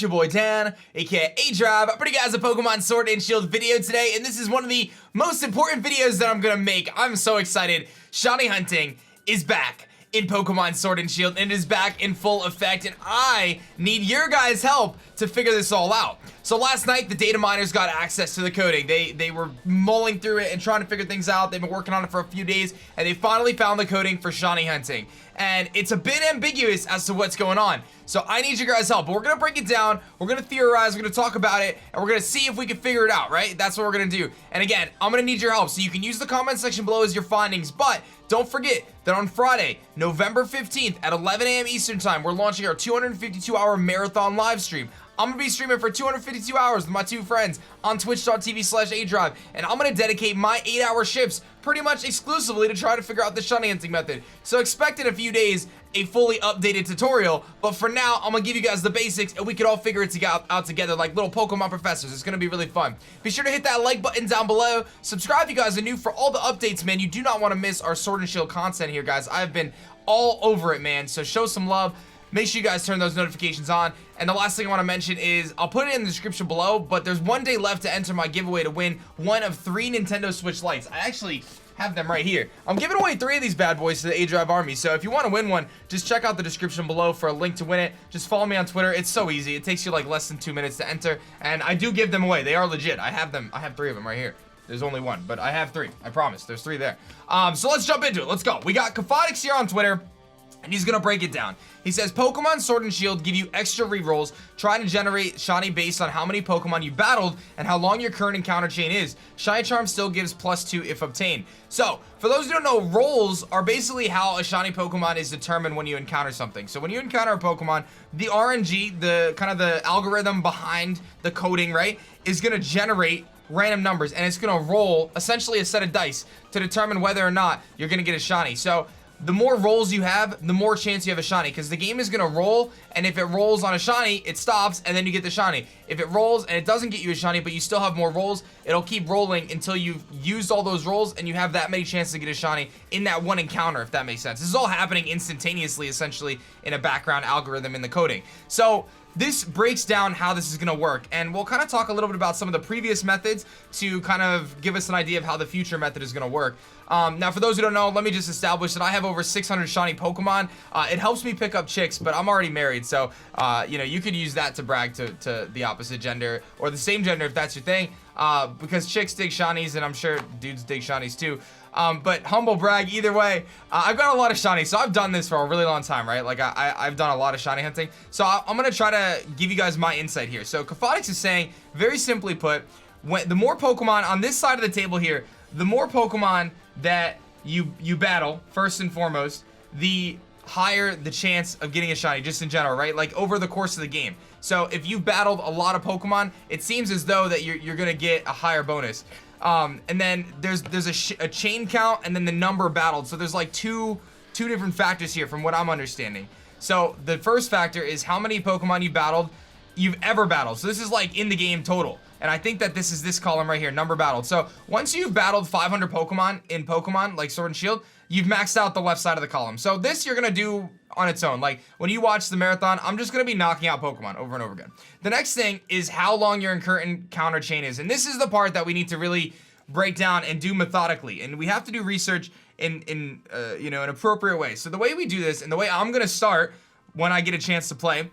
it's your boy Dan, aka aDrive. I'm bringing you guys a Pokemon Sword and Shield video today, and this is one of the most important videos that I'm gonna make. I'm so excited. Shiny hunting is back in Pokemon Sword and Shield, and it is back in full effect, and I need your guys' help to figure this all out. So last night, the data miners got access to the coding. They were mulling through it and trying to figure things out. They've been working on it for a few days, and they finally found the coding for shiny hunting. And it's a bit ambiguous as to what's going on. So I need your guys' help. But we're gonna break it down, we're gonna theorize, we're gonna talk about it, and we're gonna see if we can figure it out, right? That's what we're gonna do. And again, I'm gonna need your help. So you can use the comment section below as your findings, but don't forget that on Friday, November 15th at 11 a.m. Eastern time, we're launching our 252-hour marathon live stream. I'm gonna be streaming for 252 hours with my two friends on twitch.tv/aDrive, and I'm gonna dedicate my 8-hour shifts pretty much exclusively to try to figure out the shiny hunting method. So expect in a few days a fully updated tutorial, but for now, I'm gonna give you guys the basics and we can all figure it out together like little Pokemon professors. It's gonna be really fun. Be sure to hit that like button down below. Subscribe if you guys are new for all the updates, man. You do not wanna miss our Sword and Shield content here, guys. I've been all over it, man, so show some love. Make sure you guys turn those notifications on. And the last thing I want to mention is, I'll put it in the description below, but there's one day left to enter my giveaway to win one of 3 Nintendo Switch Lites. I actually have them right here. I'm giving away 3 of these bad boys to the aDrive army, so if you want to win one, just check out the description below for a link to win it. Just follow me on Twitter. It's so easy. It takes you like less than 2 minutes to enter, and I do give them away. They are legit. I have them. I have 3 of them right here. There's only 1, but I have 3. I promise. There's 3 there. So let's jump into it. Let's go. We got KYOGRE here on Twitter, and he's gonna break it down. He says, Pokemon Sword and Shield give you extra rerolls, trying to generate shiny based on how many Pokemon you battled and how long your current encounter chain is. Shiny Charm still gives +2 if obtained. So, for those who don't know, rolls are basically how a shiny Pokemon is determined when you encounter something. So when you encounter a Pokemon, the RNG, the kind of the algorithm behind the coding, right, is gonna generate random numbers, and it's gonna roll essentially a set of dice to determine whether or not you're gonna get a shiny. So the more rolls you have, the more chance you have a shiny, because the game is gonna roll, and if it rolls on a shiny, it stops, and then you get the shiny. If it rolls and it doesn't get you a shiny, but you still have more rolls, it'll keep rolling until you've used all those rolls, and you have that many chances to get a shiny in that one encounter, if that makes sense. This is all happening instantaneously, essentially, in a background algorithm in the coding. So this breaks down how this is gonna work, and we'll kind of talk a little bit about some of the previous methods to kind of give us an idea of how the future method is gonna work. Now, for those who don't know, let me just establish that I have over 600 shiny Pokemon. It helps me pick up chicks, but I'm already married, so you know, you could use that to brag to the opposite gender or the same gender if that's your thing, because chicks dig shinies, and I'm sure dudes dig shinies too. But humble brag either way. I've got a lot of shinies, so I've done this for a really long time, right? Like I've done a lot of shiny hunting, so I'm gonna try to give you guys my insight here. So KYOGRE is saying, very simply put, the more Pokemon on this side of the table here, the more Pokemon that you battle, first and foremost, the higher the chance of getting a shiny, just in general, right? Like over the course of the game. So if you've battled a lot of Pokemon, it seems as though that you're gonna get a higher bonus. And then there's a chain count, and then the number battled. So there's like two different factors here from what I'm understanding. So the first factor is how many Pokemon you've ever battled. So this is like in the game total. And I think that this is this column right here, number battled. So once you've battled 500 Pokemon in Pokemon, like Sword and Shield, you've maxed out the left side of the column. So this you're gonna do on its own. Like when you watch the marathon, I'm just gonna be knocking out Pokemon over and over again. The next thing is how long your current encounter chain is. And this is the part that we need to really break down and do methodically. And we have to do research in you know, an appropriate way. So the way we do this, and the way I'm gonna start when I get a chance to play,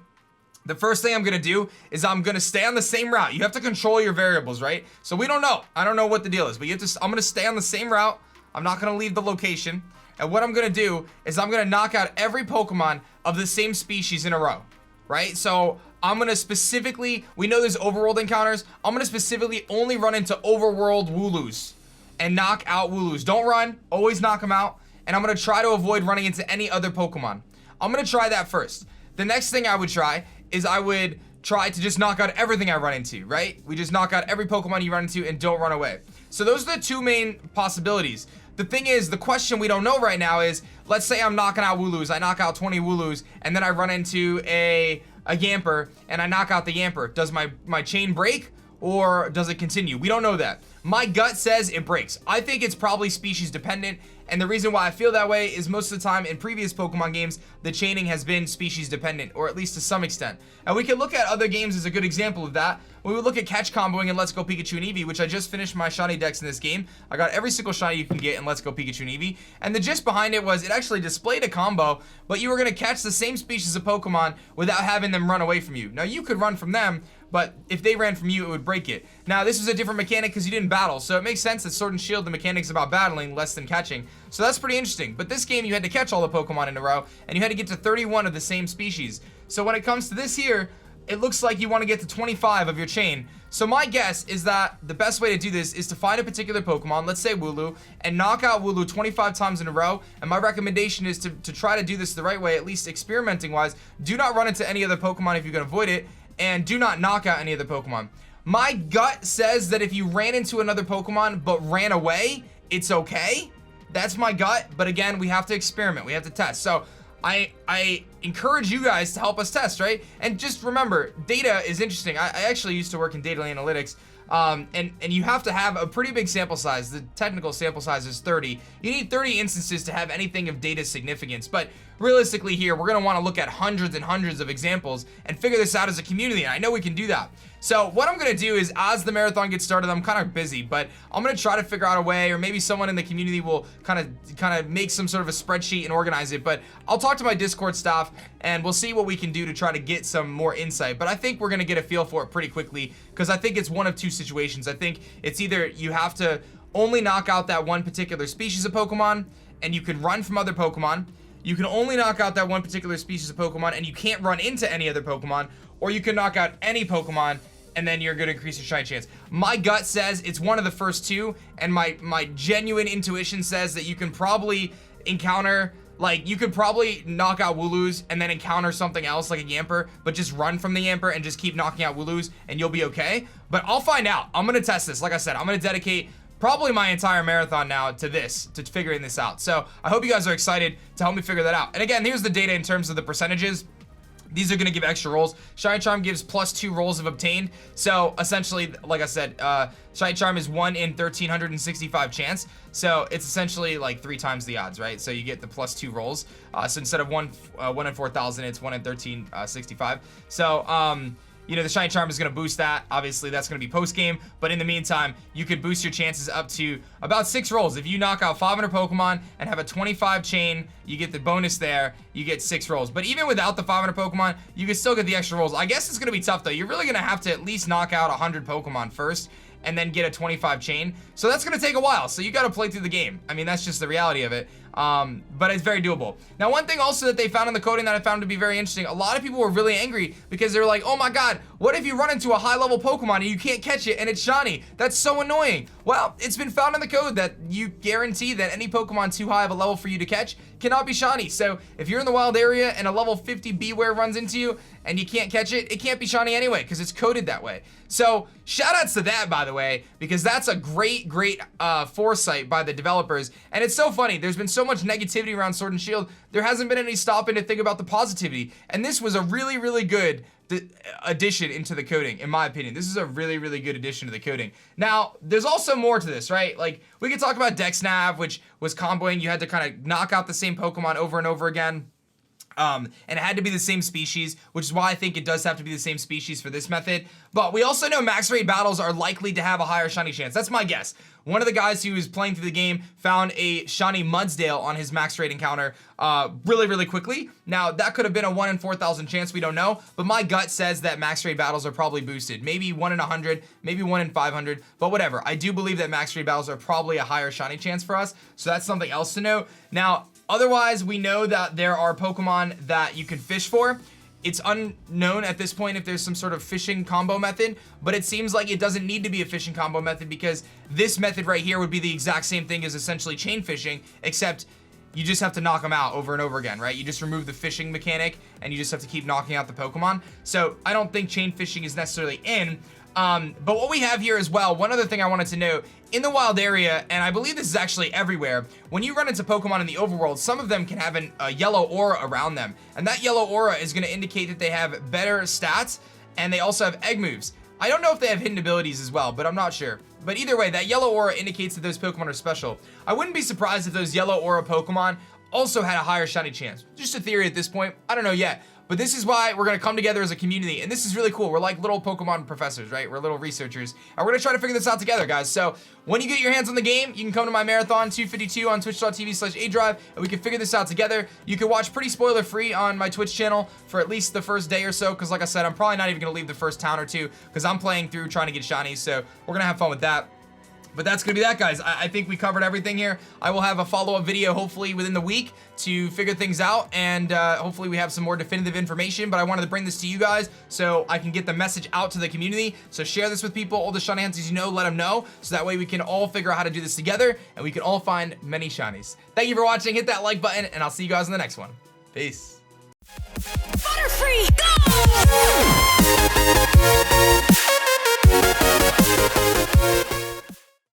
the first thing I'm gonna do is I'm gonna stay on the same route. You have to control your variables, right? So we don't know. I don't know what the deal is, but I'm gonna stay on the same route. I'm not gonna leave the location. And what I'm gonna do is I'm gonna knock out every Pokemon of the same species in a row, right? So I'm gonna specifically, we know there's overworld encounters. I'm gonna specifically only run into overworld Wooloos and knock out Wooloos. Don't run, always knock them out. And I'm gonna try to avoid running into any other Pokemon. I'm gonna try that first. The next thing I would try is I would try to just knock out everything I run into, right? We just knock out every Pokemon you run into and don't run away. So those are the 2 main possibilities. The thing is, the question we don't know right now is, let's say I'm knocking out Wooloos, I knock out 20 Wooloos, and then I run into a Yamper, and I knock out the Yamper. Does my chain break, or does it continue? We don't know that. My gut says it breaks. I think it's probably species dependent, and the reason why I feel that way is most of the time in previous Pokemon games, the chaining has been species dependent, or at least to some extent. And we can look at other games as a good example of that. We would look at catch comboing in Let's Go Pikachu and Eevee, which I just finished my shiny decks in this game. I got every single shiny you can get in Let's Go Pikachu and Eevee, and the gist behind it was it actually displayed a combo, but you were going to catch the same species of Pokemon without having them run away from you. Now you could run from them, but if they ran from you, it would break it. Now, this was a different mechanic because you didn't battle, so it makes sense that Sword and Shield, the mechanic's about battling less than catching. So that's pretty interesting. But this game, you had to catch all the Pokemon in a row, and you had to get to 31 of the same species. So when it comes to this here, it looks like you want to get to 25 of your chain. So my guess is that the best way to do this is to find a particular Pokemon, let's say Wooloo, and knock out Wooloo 25 times in a row. And my recommendation is to try to do this the right way, at least experimenting-wise. Do not run into any other Pokemon if you can avoid it, and do not knock out any other Pokemon. My gut says that if you ran into another Pokemon but ran away, it's okay. That's my gut, but again, we have to experiment, we have to test. So I encourage you guys to help us test, right? And just remember, data is interesting. I actually used to work in data analytics, and you have to have a pretty big sample size. The technical sample size is 30. You need 30 instances to have anything of data significance, but realistically here, we're gonna wanna look at hundreds and hundreds of examples and figure this out as a community, and I know we can do that. So what I'm gonna do is, as the marathon gets started, I'm kind of busy, but I'm gonna try to figure out a way, or maybe someone in the community will kind of make some sort of a spreadsheet and organize it, but I'll talk to my Discord staff and we'll see what we can do to try to get some more insight. But I think we're gonna get a feel for it pretty quickly, because I think it's one of two situations. I think it's either you have to only knock out that one particular species of Pokemon and you can run from other Pokemon. You can only knock out that one particular species of Pokemon and you can't run into any other Pokemon, or you can knock out any Pokemon and then you're gonna increase your shine chance. My gut says it's one of the first two, and my genuine intuition says that you can probably encounter, like, you could probably knock out Wooloos and then encounter something else like a Yamper, but just run from the Yamper and just keep knocking out Wooloos and you'll be okay. But I'll find out. I'm gonna test this. Like I said, I'm gonna dedicate probably my entire marathon now to this, to figuring this out. So I hope you guys are excited to help me figure that out. And again, here's the data in terms of the percentages. These are going to give extra rolls. Shiny Charm gives +2 rolls of obtained. So essentially, like I said, Shiny Charm is 1 in 1,365 chance. So it's essentially like 3 times the odds, right? So you get the +2 rolls. So instead of 1 in 4,000, it's 1 in 1,365. So you know, the Shiny Charm is going to boost that. Obviously, that's going to be post-game. But in the meantime, you could boost your chances up to about 6 rolls. If you knock out 500 Pokemon and have a 25 chain, you get the bonus there. You get 6 rolls. But even without the 500 Pokemon, you can still get the extra rolls. I guess it's going to be tough, though. You're really going to have to at least knock out 100 Pokemon first and then get a 25 chain. So that's going to take a while. So you got to play through the game. I mean, that's just the reality of it. But it's very doable. Now, one thing also that they found in the coding that I found to be very interesting, a lot of people were really angry because they were like, oh my god, what if you run into a high-level Pokemon and you can't catch it and it's shiny? That's so annoying. Well, it's been found in the code that you guarantee that any Pokemon too high of a level for you to catch cannot be shiny. So if you're in the wild area and a level 50 Beware runs into you and you can't catch it, it can't be shiny anyway because it's coded that way. So shout outs to that, by the way, because that's a great foresight by the developers. And it's so funny, there's been so much negativity around Sword and Shield, there hasn't been any stopping to think about the positivity. And this was a really good addition into the coding, in my opinion. This is a really good addition to the coding. Now, there's also more to this, right? Like, we could talk about Dex Nav, which was comboing. You had to kind of knock out the same Pokemon over and over again. And it had to be the same species, which is why I think it does have to be the same species for this method. But we also know max raid battles are likely to have a higher shiny chance. That's my guess. One of the guys who was playing through the game found a shiny Mudsdale on his max raid encounter really quickly. Now, that could have been a 1 in 4,000 chance, we don't know. But my gut says that max raid battles are probably boosted. Maybe 1 in 100, maybe 1 in 500, but whatever. I do believe that max raid battles are probably a higher shiny chance for us. So that's something else to note. Now, otherwise, we know that there are Pokemon that you can fish for. It's unknown at this point if there's some sort of fishing combo method, but it seems like it doesn't need to be a fishing combo method because this method right here would be the exact same thing as essentially chain fishing, except you just have to knock them out over and over again, right? You just remove the fishing mechanic and you just have to keep knocking out the Pokemon. So I don't think chain fishing is necessarily in. But what we have here as well, one other thing I wanted to note, in the wild area, and I believe this is actually everywhere, when you run into Pokemon in the overworld, some of them can have a yellow aura around them. And that yellow aura is going to indicate that they have better stats, and they also have egg moves. I don't know if they have hidden abilities as well, but I'm not sure. But either way, that yellow aura indicates that those Pokemon are special. I wouldn't be surprised if those yellow aura Pokemon also had a higher shiny chance. Just a theory at this point. I don't know yet. But this is why we're gonna come together as a community, and this is really cool. We're like little Pokemon professors, right? We're little researchers, and we're gonna try to figure this out together, guys. So when you get your hands on the game, you can come to my Marathon 252 on twitch.tv/aDrive, and we can figure this out together. You can watch pretty spoiler-free on my Twitch channel for at least the first day or so, because like I said, I'm probably not even gonna leave the first town or two, because I'm playing through trying to get shinies, so we're gonna have fun with that. But that's gonna be that, guys. I think we covered everything here. I will have a follow-up video hopefully within the week to figure things out, and hopefully we have some more definitive information. But I wanted to bring this to you guys so I can get the message out to the community. So share this with people, all the shiny hunters you know, let them know, so that way we can all figure out how to do this together, and we can all find many shinies. Thank you for watching. Hit that like button, and I'll see you guys in the next one. Peace. Butterfree, go!